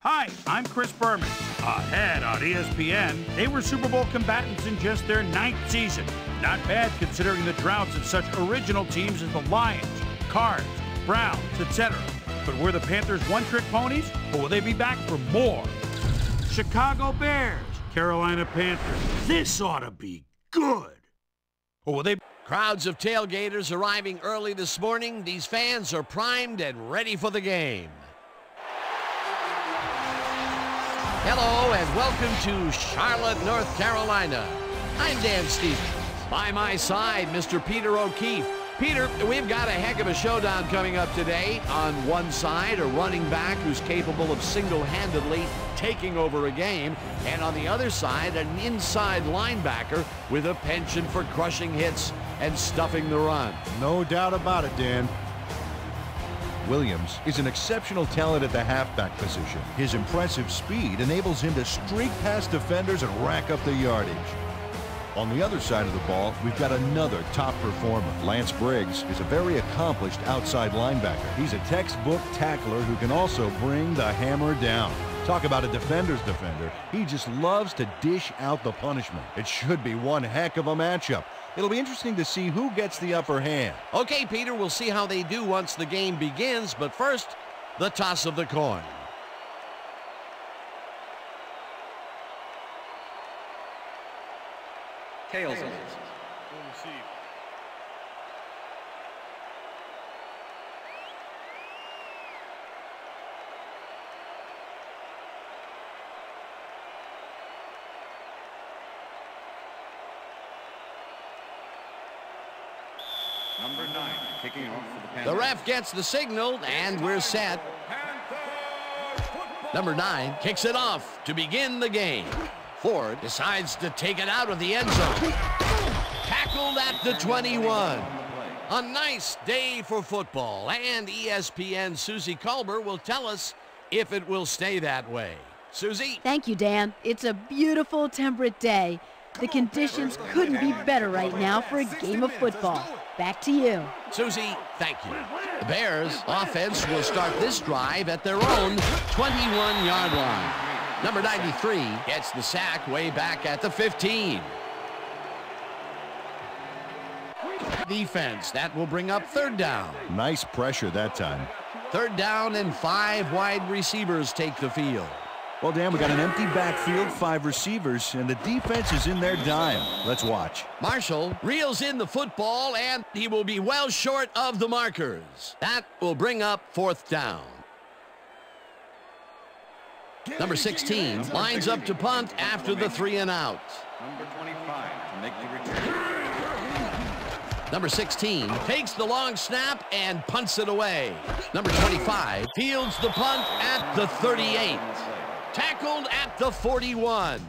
Hi, I'm Chris Berman. Ahead on ESPN, they were Super Bowl combatants in just their 9th season. Not bad considering the droughts of such original teams as the Lions, Cards, Browns, etc. But were the Panthers one-trick ponies, or will they be back for more? Chicago Bears, Carolina Panthers. This ought to be good. Or will they... Crowds of tailgaters arriving early this morning. These fans are primed and ready for the game. Hello and welcome to Charlotte, North Carolina. I'm Dan Stevens. By my side, Mr. Peter O'Keefe. Peter, we've got a heck of a showdown coming up today. On one side, a running back who's capable of single-handedly taking over a game. And on the other side, an inside linebacker with a penchant for crushing hits and stuffing the run. No doubt about it, Dan. Williams is an exceptional talent at the halfback position. His impressive speed enables him to streak past defenders and rack up the yardage. On the other side of the ball, we've got another top performer. Lance Briggs is a very accomplished outside linebacker. He's a textbook tackler who can also bring the hammer down. Talk about a defender's defender. He just loves to dish out the punishment. It should be one heck of a matchup. It'll be interesting to see who gets the upper hand. Okay, Peter, we'll see how they do once the game begins, but first, the toss of the coin. Tails. Number 9, kicking off for the Panthers. The ref gets the signal, and we're set. Number 9 kicks it off to begin the game. Ford decides to take it out of the end zone. Tackled at the 21. A nice day for football, and ESPN's Susie Culber will tell us if it will stay that way. Susie? Thank you, Dan. It's a beautiful, temperate day. The conditions couldn't be better right now for a game of football. Back to you. Susie, thank you. The Bears' offense will start this drive at their own 21-yard line. Number 93 gets the sack way back at the 15. Defense, that will bring up third down. Nice pressure that time. Third down and 5 wide receivers take the field. Well, Dan, we got an empty backfield, 5 receivers, and the defense is in their dime. Let's watch. Marshall reels in the football, and he will be well short of the markers. That will bring up fourth down. Number 16 lines up to punt after the 3 and out. Number 25 to make the return. Number 16 takes the long snap and punts it away. Number 25 fields the punt at the 38. Tackled at the 41.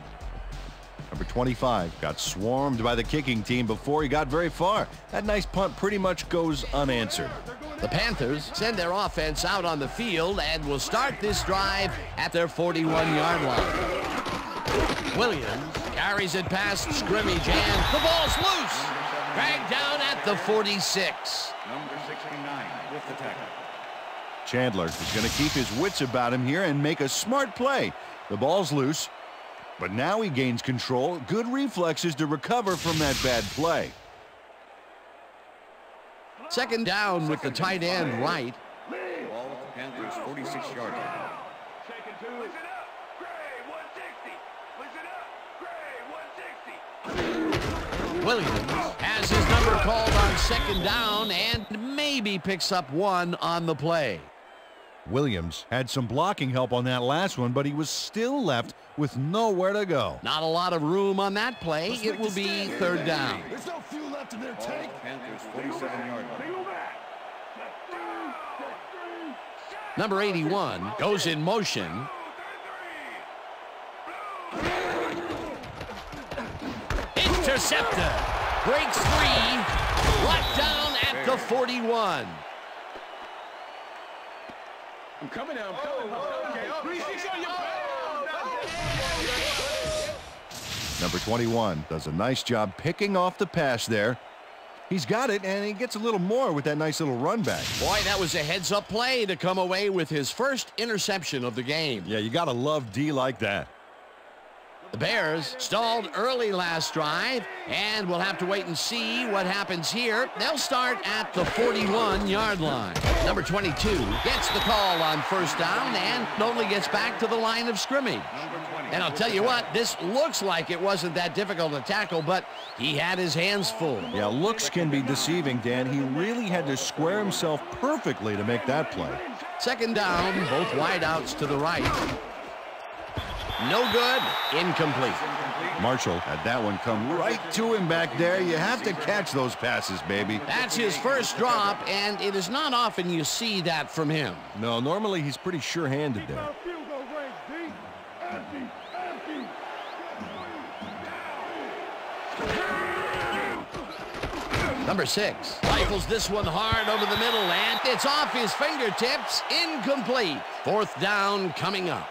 Number 25 got swarmed by the kicking team before he got very far. That nice punt pretty much goes unanswered. The Panthers send their offense out on the field and will start this drive at their 41-yard line. Williams carries it past scrimmage, and the ball's loose. Dragged down at the 46. Number 69 with the tackle. Chandler is going to keep his wits about him here and make a smart play. The ball's loose, but now he gains control. Good reflexes to recover from that bad play. Second down with the tight end right. Ball at the Panthers' 46-yard line. Williams has his number called on second down and maybe picks up 1 on the play. Williams had some blocking help on that last one, but he was still left with nowhere to go. Not a lot of room on that play. It will be third down. There's no fuel left in their Ball tank. at the Panthers' 47-yard line. Number 81 goes in motion. Intercepted. Breaks free. Brought down at the 41. I'm coming now. Number 21 does a nice job picking off the pass there. He's got it, and he gets a little more with that nice little run back. Boy, that was a heads-up play to come away with his first interception of the game. Yeah, you got to love D like that. The Bears stalled early last drive, and we'll have to wait and see what happens here. They'll start at the 41-yard line. Number 22 gets the call on first down and only gets back to the line of scrimmage. And I'll tell you what, this looks like it wasn't that difficult to tackle, but he had his hands full. Yeah, looks can be deceiving, Dan. He really had to square himself perfectly to make that play. Second down, both wideouts to the right. No good, incomplete. Marshall had that one come right to him back there. You have to catch those passes, baby. That's his first drop, and it is not often you see that from him. No, normally he's pretty sure-handed there. Number 6 rifles this one hard over the middle, and it's off his fingertips, incomplete. Fourth down coming up.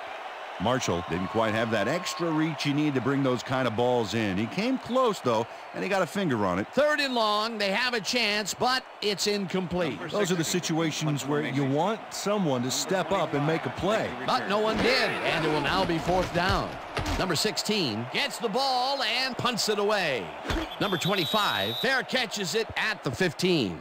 Marshall didn't quite have that extra reach you need to bring those kind of balls in. He came close, though, and he got a finger on it. Third and long, they have a chance, but it's incomplete. Those are the situations where you want someone to step up and make a play. But no one did, and it will now be fourth down. Number 16 gets the ball and punts it away. Number 25 fair catches it at the 15.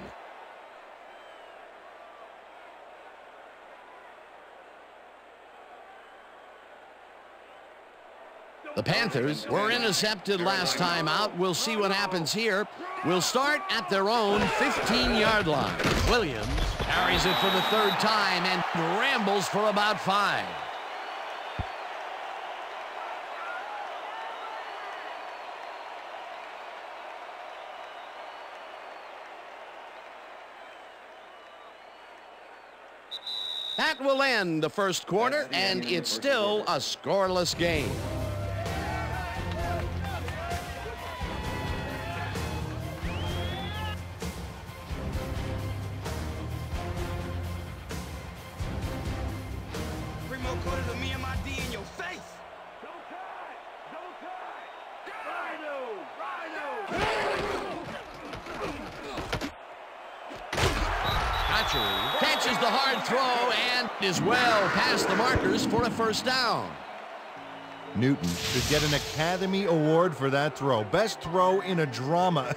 The Panthers were intercepted last time out. We'll see what happens here. We'll start at their own 15-yard line. Williams carries it for the third time and rambles for about 5. That will end the first quarter, and it's still a scoreless game. Catches the hard throw and is well past the markers for a first down. Newton should get an Academy Award for that throw. Best throw in a drama.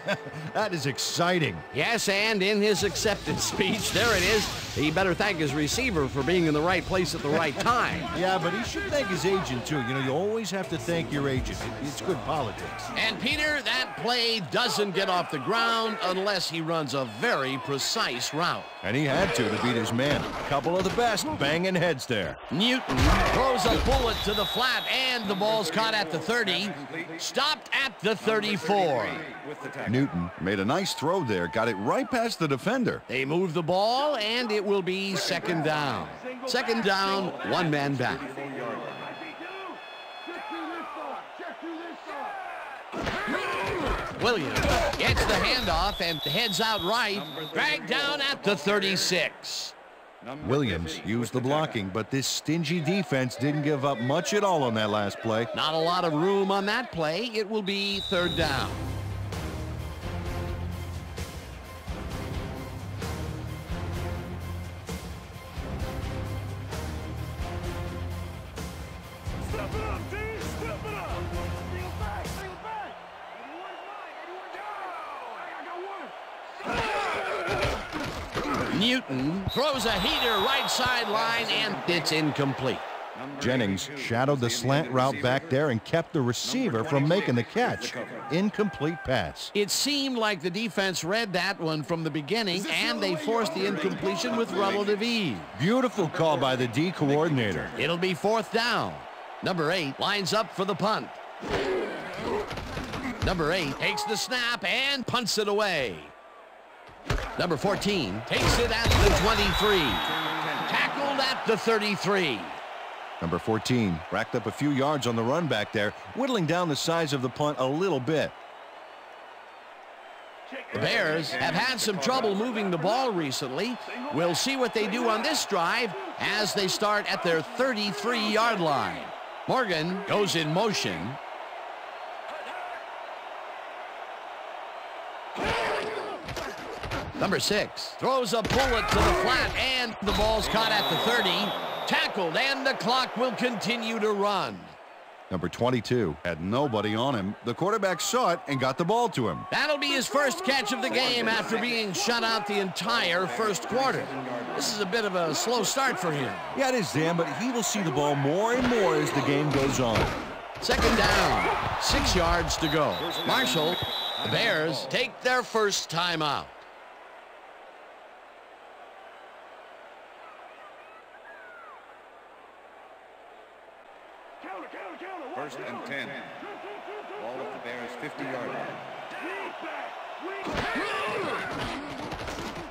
That is exciting. Yes, and in his acceptance speech, there it is. He better thank his receiver for being in the right place at the right time. Yeah, but he should thank his agent, too. You know, you always have to thank your agent. It's good politics. And, Peter, that play doesn't get off the ground unless he runs a very precise route. And he had to beat his man. A couple of the best banging heads there. Newton throws a bullet to the flat, and the ball's caught at the 30. Stopped at the 34. Newton made a nice throw there. Got it right past the defender. They move the ball, and it will be second down. Second down, one man back. Williams gets the handoff and heads out right. Dragged down at the 36. Williams used the blocking, but this stingy defense didn't give up much at all on that last play. Not a lot of room on that play. It will be third down. Step it up, D! Step it up! Bring it back! Bring it back! Newton throws a heater right sideline, and it's incomplete. Jennings shadowed the slant route back there and kept the receiver from making the catch. Incomplete pass. It seemed like the defense read that one from the beginning, and they forced the incompletion with relative ease. Beautiful call by the D coordinator. It'll be fourth down. Number 8 lines up for the punt. Number 8 takes the snap and punts it away. Number 14 takes it at the 23. Tackled at the 33. Number 14 racked up a few yards on the run back there, whittling down the size of the punt a little bit. The Bears have had some trouble moving the ball recently. We'll see what they do on this drive as they start at their 33-yard line. Morgan goes in motion. Number 6 throws a bullet to the flat, and the ball's caught at the 30. Tackled, and the clock will continue to run. Number 22 had nobody on him. The quarterback saw it and got the ball to him. That'll be his first catch of the game after being shut out the entire first quarter. This is a bit of a slow start for him. Yeah, it is, Dan, but he will see the ball more and more as the game goes on. Second down, 6 yards to go. Marshall, the Bears take their first timeout. First and 10. Ball at the Bears' 50-yard line.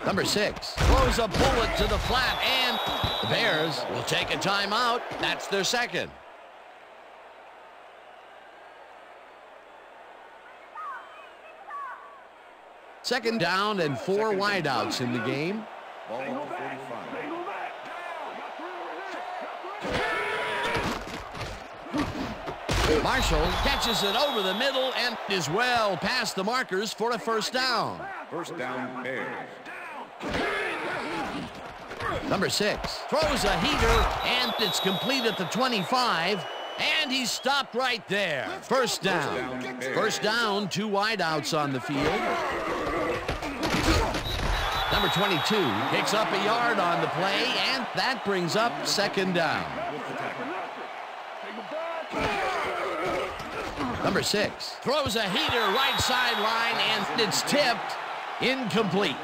Number 6 throws a bullet to the flat, and the Bears will take a timeout. That's their second. Second down and 4 wideouts in the game. Ball at the 45. Marshall catches it over the middle and is well past the markers for a first down. First down, Bears. Number 6 throws a heater, and it's complete at the 25, and he's stopped right there. First down. First down, 2 wideouts on the field. Number 22 picks up a yard on the play, and that brings up second down. Number 6 throws a heater right sideline, and it's tipped. Incomplete.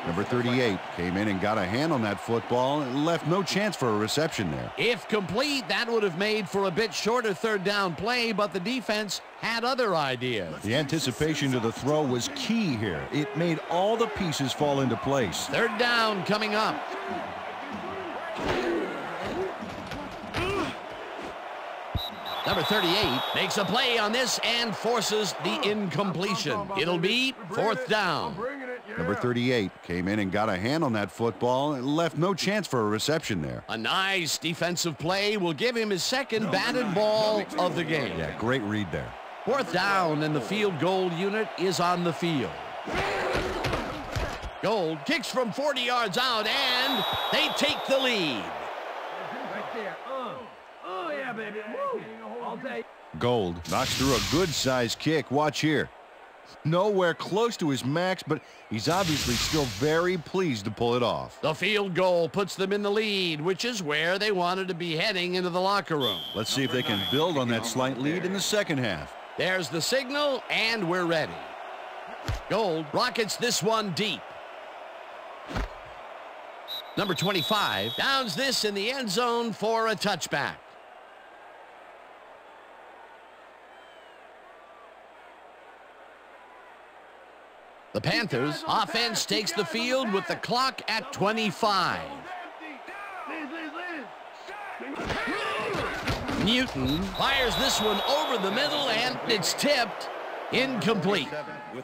Number 38 came in and got a hand on that football and left no chance for a reception there. If complete, that would have made for a bit shorter third down play, but the defense had other ideas. The anticipation to the throw was key here. It made all the pieces fall into place. Third down coming up. Number 38 makes a play on this and forces the incompletion. It'll be fourth down. Number 38 came in and got a hand on that football and left no chance for a reception there. A nice defensive play will give him his second batted ball of the game. Yeah, great read there. Fourth down, and the field goal unit is on the field. Gold kicks from 40 yards out, and they take the lead. Right there. Oh, yeah, baby. Woo. All day. Gold knocks through a good-sized kick. Watch here. Nowhere close to his max, but he's obviously still very pleased to pull it off. The field goal puts them in the lead, which is where they wanted to be heading into the locker room. Let's see if they can build on that slight lead in the second half. There's the signal, and we're ready. Gold rockets this one deep. Number 25 downs this in the end zone for a touchback. The Panthers offense takes the field with the clock at 25. Newton fires this one over the middle, and it's tipped. Incomplete.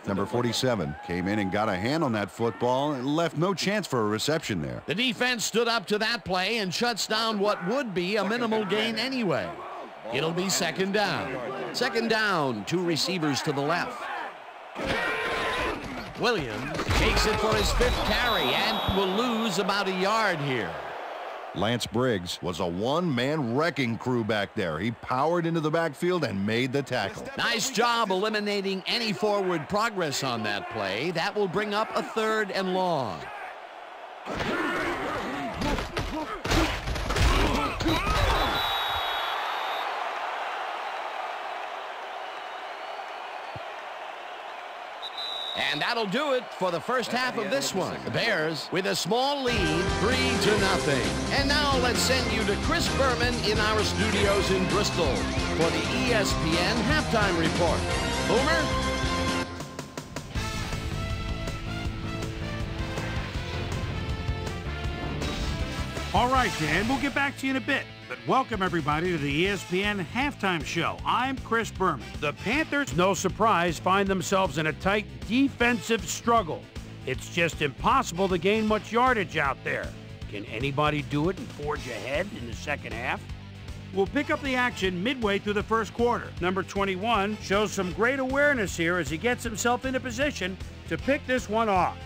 Number 47 came in and got a hand on that football and left no chance for a reception there. The defense stood up to that play and shuts down what would be a minimal gain anyway. It'll be second down. Second down, 2 receivers to the left. Williams takes it for his 5th carry and will lose about a yard here. Lance Briggs was a one-man wrecking crew back there. He powered into the backfield and made the tackle. Nice job eliminating any forward progress on that play. That will bring up a 3rd and long. And that'll do it for the first half of this one. The Bears with a small lead, 3-0. And now let's send you to Chris Berman in our studios in Bristol for the ESPN Halftime Report. Boomer? All right, Dan, we'll get back to you in a bit. But welcome, everybody, to the ESPN Halftime Show. I'm Chris Berman. The Panthers, no surprise, find themselves in a tight defensive struggle. It's just impossible to gain much yardage out there. Can anybody do it and forge ahead in the second half? We'll pick up the action midway through the first quarter. Number 21 shows some great awareness here as he gets himself into position to pick this one off.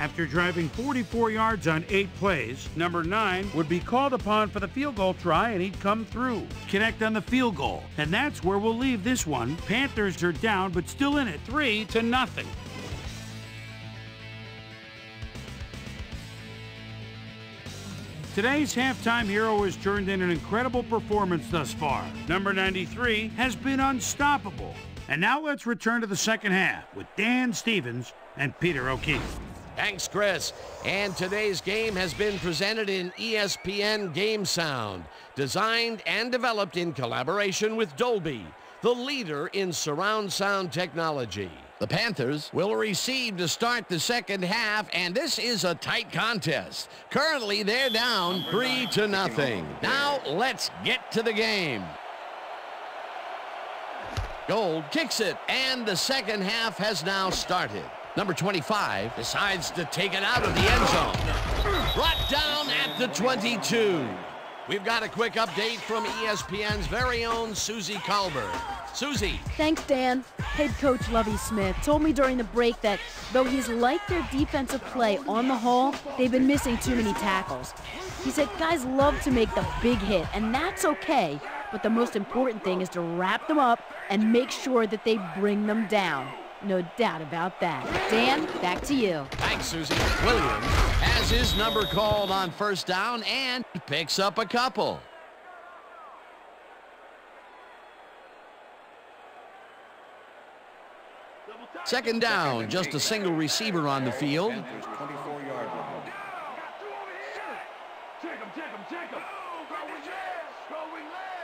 After driving 44 yards on 8 plays, number 9 would be called upon for the field goal try, and he'd come through. Connect on the field goal, and that's where we'll leave this one. Panthers are down, but still in it, 3-0. Today's halftime hero has turned in an incredible performance thus far. Number 93 has been unstoppable. And now let's return to the second half with Dan Stevens and Peter O'Keefe. Thanks, Chris. And today's game has been presented in ESPN Game Sound, designed and developed in collaboration with Dolby, the leader in surround sound technology. The Panthers will receive to start the second half, and this is a tight contest. Currently, they're down 3-0. Now, let's get to the game. Gold kicks it, and the second half has now started. Number 25 decides to take it out of the end zone. Brought down at the 22. We've got a quick update from ESPN's very own Susie Colbert. Susie. Thanks, Dan. Head coach Lovie Smith told me during the break that though he's liked their defensive play on the whole, they've been missing too many tackles. He said guys love to make the big hit, and that's okay, but the most important thing is to wrap them up and make sure that they bring them down. No doubt about that. Dan, back to you. Thanks, Susie. Williams has his number called on first down and picks up a couple. Second down, just a single receiver on the field. Panthers 24-yard line. Check him, check him, check him. Going left, going left.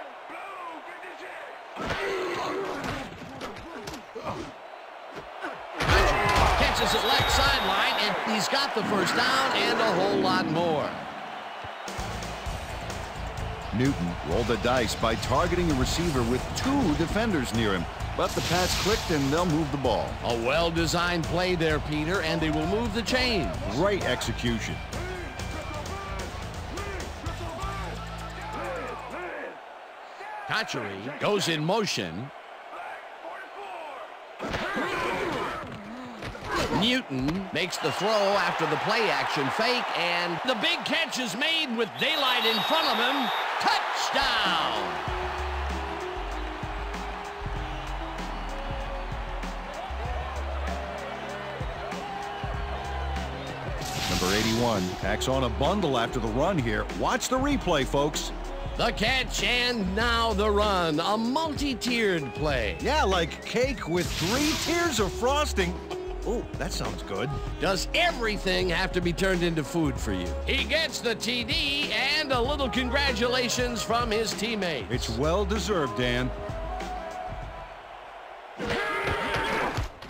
Catches it left sideline, and he's got the first down and a whole lot more. Newton rolled the dice by targeting a receiver with 2 defenders near him. But the pass clicked, and they'll move the ball. A well-designed play there, Peter, and they will move the chains. Great execution. Cotchery goes in motion. Newton makes the throw after the play-action fake, and the big catch is made with daylight in front of him. Touchdown! Number 81 tacks on a bundle after the run here. Watch the replay, folks. The catch and now the run. A multi-tiered play. Yeah, like cake with 3 tiers of frosting. Oh, that sounds good. Does everything have to be turned into food for you? He gets the TD and a little congratulations from his teammates. It's well-deserved, Dan.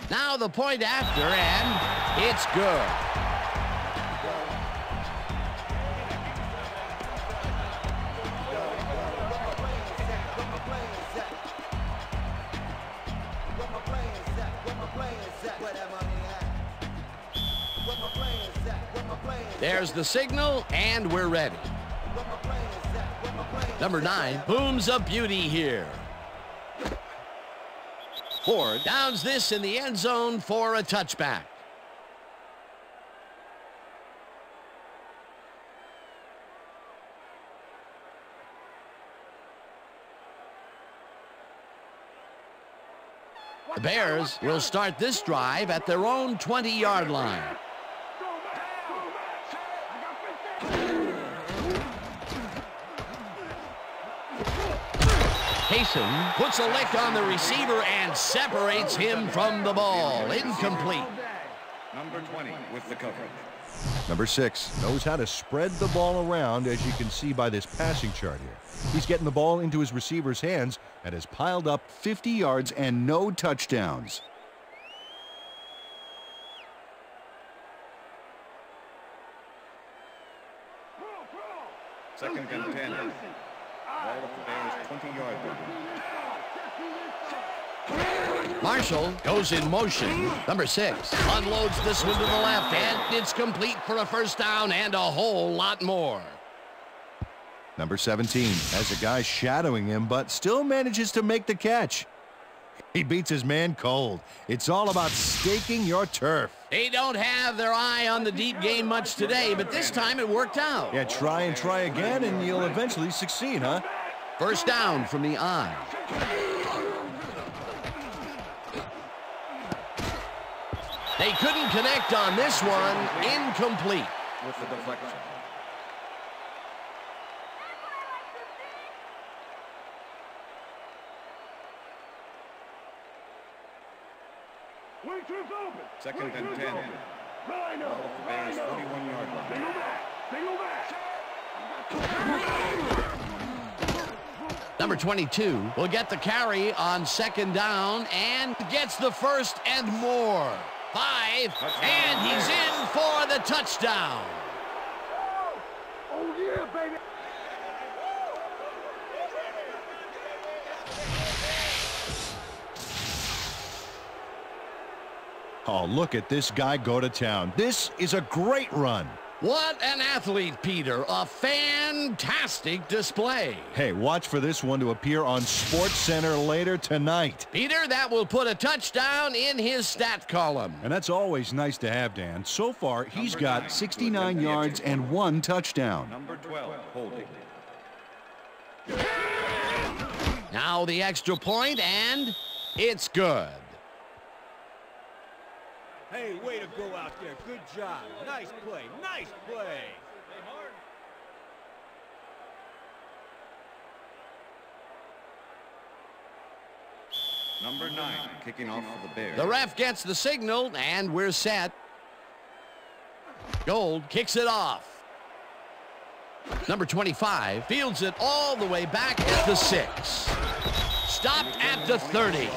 Now the point after, and it's good. There's the signal, and we're ready. Number 9 booms a beauty here. Ford downs this in the end zone for a touchback. The Bears will start this drive at their own 20-yard line. Payson puts a lick on the receiver and separates him from the ball. Incomplete. Number 20 with the coverage. Number 6 knows how to spread the ball around, as you can see by this passing chart here. He's getting the ball into his receiver's hands and has piled up 50 yards and no touchdowns. Second and 10. Ball at the Bears' 20-yard line. Marshall goes in motion. Number 6 unloads this one to the left, and it's complete for a first down and a whole lot more. Number 17 has a guy shadowing him, but still manages to make the catch. He beats his man cold. It's all about staking your turf. They don't have their eye on the deep game much today, but this time it worked out. Yeah, try and try again, and you'll eventually succeed, huh? First down from the eye. They couldn't connect on this one. Incomplete. With the deflection. Second and 10. Ball at the Bears' 41-yard line. Number 22 will get the carry on second down and gets the first and more. 5, and he's in for the touchdown. Oh, yeah, baby. Oh, look at this guy go to town. This is a great run. What an athlete, Peter. A fantastic display. Hey, watch for this one to appear on SportsCenter later tonight. Peter, that will put a touchdown in his stat column. And that's always nice to have, Dan. So far, he's got 69 yards and 1 touchdown. Number 12, holding. Now the extra point, and it's good. Hey, way to go out there. Good job. Nice play. Nice play. Number 9, kicking off for the Bears. The ref gets the signal, and we're set. Gold kicks it off. Number 25 fields it all the way back at the 6. Stopped at the 30.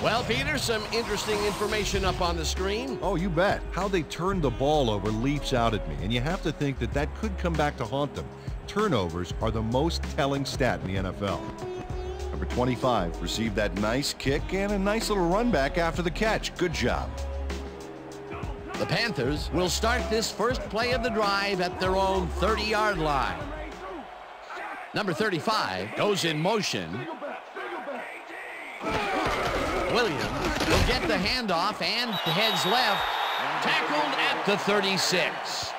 Well, Peter, some interesting information up on the screen. Oh, you bet. How they turned the ball over leaps out at me, and you have to think that that could come back to haunt them. Turnovers are the most telling stat in the NFL. Number 25 received that nice kick and a nice little run back after the catch. Good job. The Panthers will start this first play of the drive at their own 30-yard line. Number 35 goes in motion. Williams will get the handoff and heads left, tackled at the 36.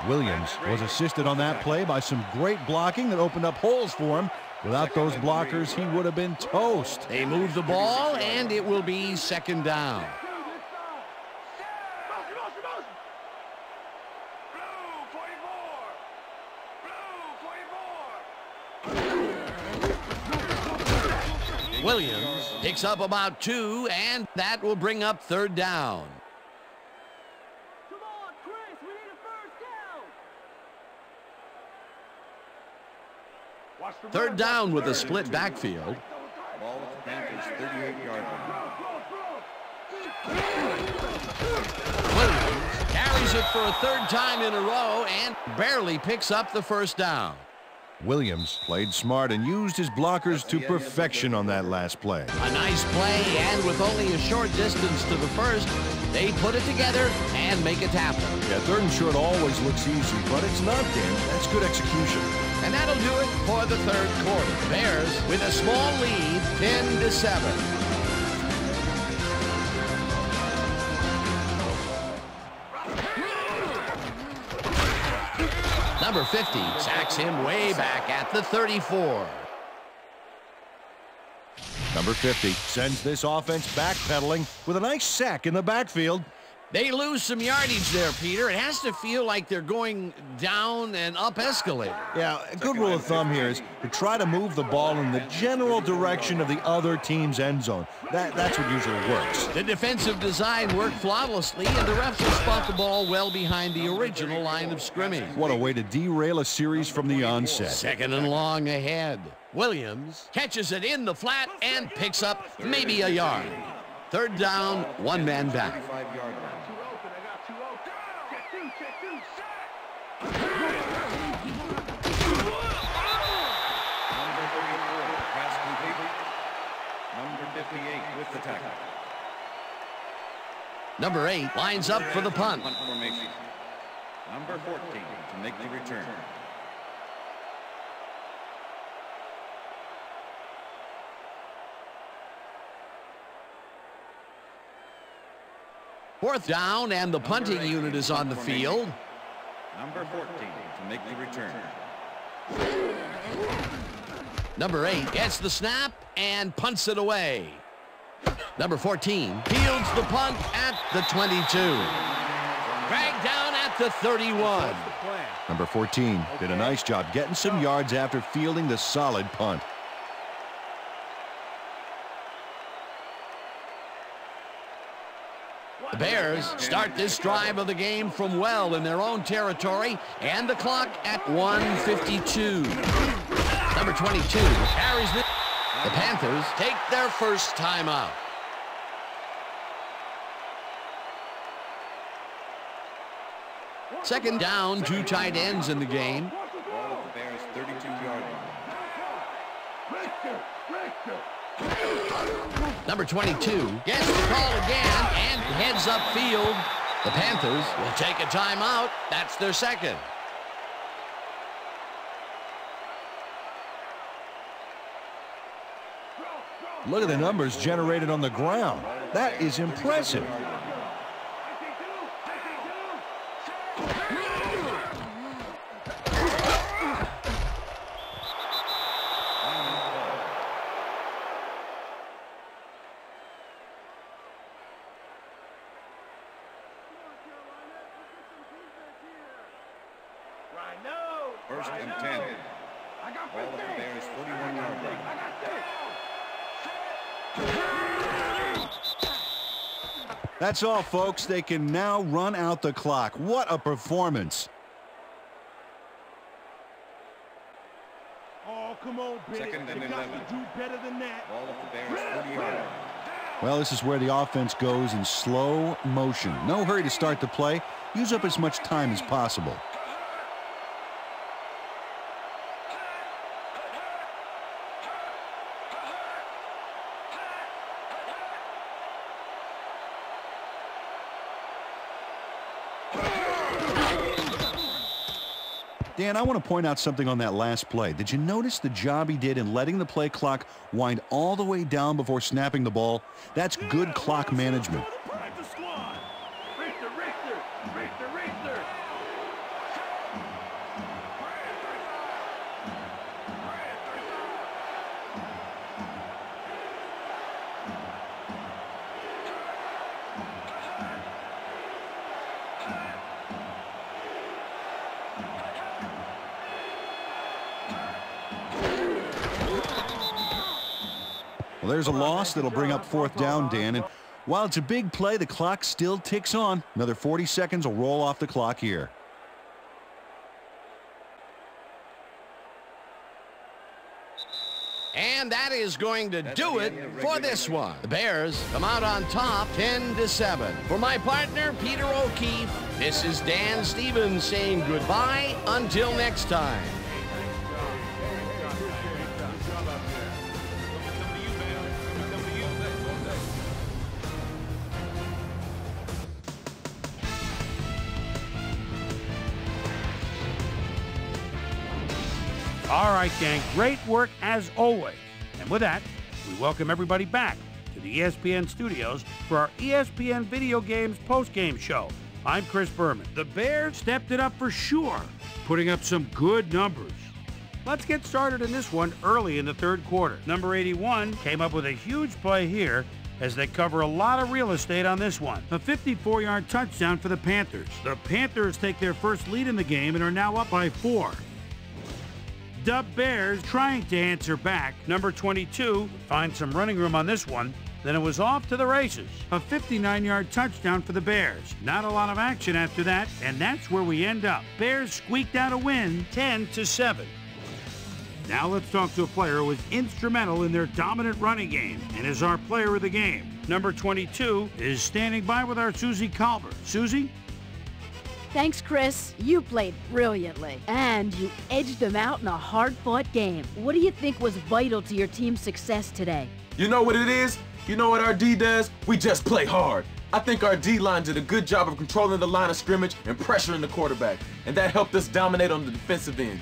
Williams was assisted on that play by some great blocking that opened up holes for him. Without those blockers, he would have been toast. They move the ball, and it will be second down. Williams picks up about 2, and that will bring up third down. Come on, Chris, we need a first down. Third down with a split backfield. Ball at the Panthers' 38-yard line. Williams carries it for a third time in a row and barely picks up the first down. Williams played smart and used his blockers to perfection on that last play. A nice play, and with only a short distance to the first, they put it together and make it happen. Yeah, third and short always looks easy, but it's not, Dan. That's good execution. And that'll do it for the third quarter. Bears with a small lead, 10-7. Number 50 sacks him way back at the 34. Number 50 sends this offense backpedaling with a nice sack in the backfield. They lose some yardage there, Peter. It has to feel like they're going down and up escalator. Yeah, a good rule of thumb here is to try to move the ball in the general direction of the other team's end zone. That's what usually works. The defensive design worked flawlessly, and the refs have spot the ball well behind the original line of scrimmage. What a way to derail a series from the onset. Second and long ahead. Williams catches it in the flat and picks up maybe a yard. Third down, one man back. 55-yard line. Number 34, pass complete. Number 58 with the tackle. Number 8 lines up for the punt. Punt formation. Number 14 to make the return. Fourth down, and the punting unit is on the field. Number 14 to make the return. Number 8 gets the snap and punts it away. Number 14 fields the punt at the 22. Dragged down at the 31. Number 14 did a nice job getting some yards after fielding the solid punt. The Bears start this drive of the game from well in their own territory, and the clock at 1:52. Number 22 carries the Panthers take their first timeout. Second down, 2 tight ends in the game. Ball at the Bears' 32-yard line. Number 22 gets the call again and heads upfield. The Panthers will take a timeout. That's their second. Look at the numbers generated on the ground. That is impressive. First and 10. Ball at the Bears' 41-yard line. That's all, folks. They can now run out the clock. What a performance. Oh, come on, Bennett. Second and You got 11. to do better than that. Ball at the Bears' 40-yard line. Well, this is where the offense goes in slow motion. No hurry to start the play. Use up as much time as possible. Dan, I want to point out something on that last play. Did you notice the job he did in letting the play clock wind all the way down before snapping the ball? That's good clock management. Practice squad. Richter. Well, there's a loss that'll bring up fourth down, Dan. And while it's a big play, the clock still ticks on. Another 40 seconds will roll off the clock here. And that is going to do it for this one. The Bears come out on top 10-7. For my partner, Peter O'Keefe, this is Dan Stevens saying goodbye until next time. All right, gang, great work as always. And with that, we welcome everybody back to the ESPN studios for our ESPN Video Games post-game show. I'm Chris Berman. The Bears stepped it up for sure, putting up some good numbers. Let's get started in this one early in the third quarter. Number 81 came up with a huge play here as they cover a lot of real estate on this one. A 54-yard touchdown for the Panthers. The Panthers take their first lead in the game and are now up by 4. The Bears trying to answer back. Number 22 finds some running room on this one. Then it was off to the races. A 59-yard touchdown for the Bears. Not a lot of action after that, and that's where we end up. Bears squeaked out a win, 10-7. Now let's talk to a player who was instrumental in their dominant running game and is our player of the game. Number 22 is standing by with our Susie Colbert. Susie? Thanks, Chris. You played brilliantly. And you edged them out in a hard-fought game. What do you think was vital to your team's success today? You know what it is? You know what our D does? We just play hard. I think our D-line did a good job of controlling the line of scrimmage and pressuring the quarterback, and that helped us dominate on the defensive end.